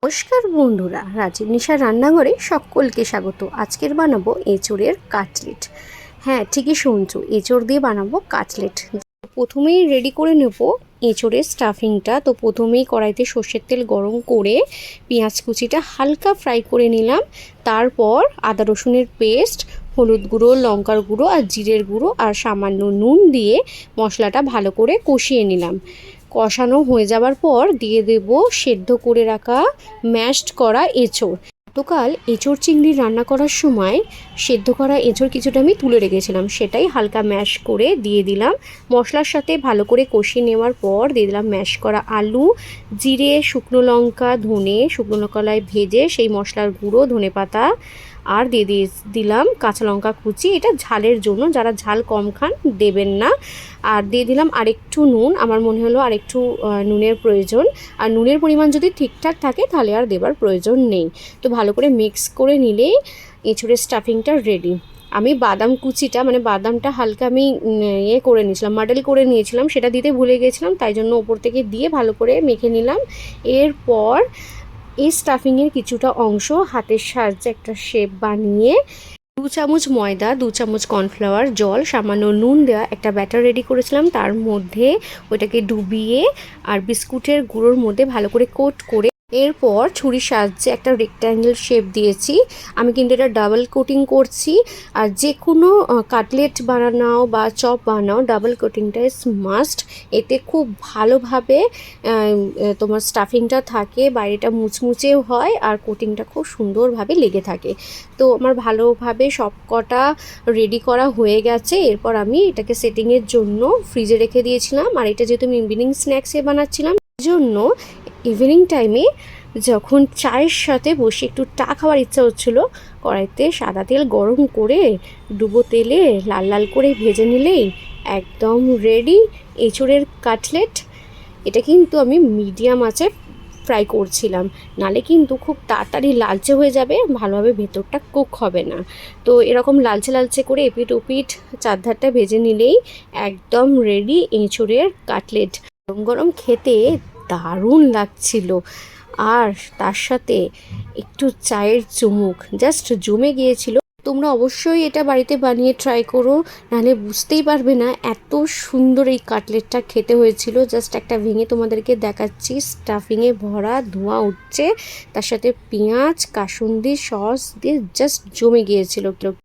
নমস্কার বন্ধুরা, রাজীব নিশার রান্নাঘরে সকলকে স্বাগত। আজকের বানাবো এঁচোড়ের কাটলেট। হ্যাঁ, ঠিকই শুনছো, এঁচোড় দিয়ে বানাবো কাটলেট। প্রথমেই রেডি করে নেব এঁচোড়ের স্টাফিংটা। তো প্রথমেই কড়াইতে সর্ষের তেল গরম করে পেঁয়াজ কুচিটা হালকা ফ্রাই করে নিলাম। তারপর আদা রসুনের পেস্ট, হলুদ গুঁড়ো, লঙ্কার গুঁড়ো আর জিরের গুঁড়ো আর সামান্য নুন দিয়ে মশলাটা ভালো করে কষিয়ে নিলাম। কষানো হয়ে যাওয়ার পর দিয়ে দেব সেদ্ধ করে রাখা ম্যাশড করা এঁচোড়। গতকাল এঁচোড় চিংড়ি রান্না করার সময় সেদ্ধ করা এঁচোড় কিছুটা আমি তুলে রেখেছিলাম, সেটাই হালকা ম্যাশ করে দিয়ে দিলাম। মশলার সাথে ভালো করে কষিয়ে নেওয়ার পর দিয়ে দিলাম ম্যাশ করা আলু, জিরে, শুকনো লঙ্কা, ধনে, শুকনো লঙ্কায় ভেজে সেই মশলার গুঁড়ো, ধনে পাতা আর দিয়ে দিলাম কাঁচা লঙ্কা কুচি। এটা ঝালের জন্য, যারা ঝাল কম খান দেবেন না। আর দিয়ে দিলাম আরেকটু নুন, আমার মনে হলো আরেকটু নুনের প্রয়োজন। আর নুনের পরিমাণ যদি ঠিকঠাক থাকে তাহলে আর দেবার প্রয়োজন নেই। তো ভালো করে মিক্স করে নিলেই এঁচোড়ের স্টাফিংটা রেডি। আমি বাদাম কুচিটা বাদামটা হালকা আমি করে নিয়েছিলাম, মডেল করে নিয়েছিলাম, সেটা দিতে ভুলে গেছিলাম, তাই জন্য ওপর থেকে দিয়ে ভালো করে মেখে নিলাম। এরপর এই স্টাফিংয়ের কিছুটা অংশ হাতের সাহায্যে একটা শেপ বানিয়ে 2 চামচ ময়দা, 2 চামচ কর্নফ্লাওয়ার, জল, সামান্য নুন দেওয়া একটা ব্যাটার রেডি করেছিলাম। তার মধ্যে ওইটাকে ডুবিয়ে আর বিস্কুটের গুঁড়োর মধ্যে ভালো করে কোট করে এরপর ছুরির সাহায্যে একটা রেক্ট্যাঙ্গেল শেপ দিয়েছি। আমি কিন্তু এটা ডাবল কোটিং করছি। আর যে কোনো কাটলেট বানাও বা চপ বানাও, ডাবল কোটিংটা ইজ মাস্ট। এতে খুব ভালোভাবে তোমার স্টাফিংটা থাকে, বাইরেটা মুচমুচেও হয় আর কোটিংটা খুব সুন্দরভাবে লেগে থাকে। তো আমার ভালোভাবে সব কটা রেডি করা হয়ে গেছে। এরপর আমি এটাকে সেটিংয়ের জন্য ফ্রিজে রেখে দিয়েছিলাম। আর এটা যেহেতু আমি ইভিনিং স্ন্যাক্সে বানাচ্ছিলাম, এই জন্য ইভিনিং টাইমে যখন চায়ের সাথে বসে একটু চা খাওয়ার ইচ্ছা হচ্ছিলো, কড়াইতে সাদা তেল গরম করে ডুবো তেলে লাল লাল করে ভেজে নিলেই একদম রেডি এঁচোড়ের কাটলেট। এটা কিন্তু আমি মিডিয়াম আঁচে ফ্রাই করছিলাম, নালে কিন্তু খুব তাড়াতাড়ি লালচে হয়ে যাবে, ভালোভাবে ভেতরটা কুক হবে না। তো এরকম লালচে লালচে করে এপিট ওপিট চারধারটা ভেজে নিলেই একদম রেডি এঁচোড়ের কাটলেট। গরম গরম খেতে দারুণ লাগছিল, আর তার সাথে একটু চায়ের চুমুক জাস্ট জমে গিয়েছিল। তোমরা অবশ্যই এটা বাড়িতে বানিয়ে ট্রাই করো, নাহলে বুঝতেই পারবে না এত সুন্দর এই কাটলেটটা খেতে হয়েছিল। জাস্ট একটা ভেঙে তোমাদেরকে দেখাচ্ছি, স্টাফিংয়ে ভরা, ধোঁয়া উঠছে, তার সাথে পেঁয়াজ, কাসুন্দি সস দিয়ে জাস্ট জমে গিয়েছিল।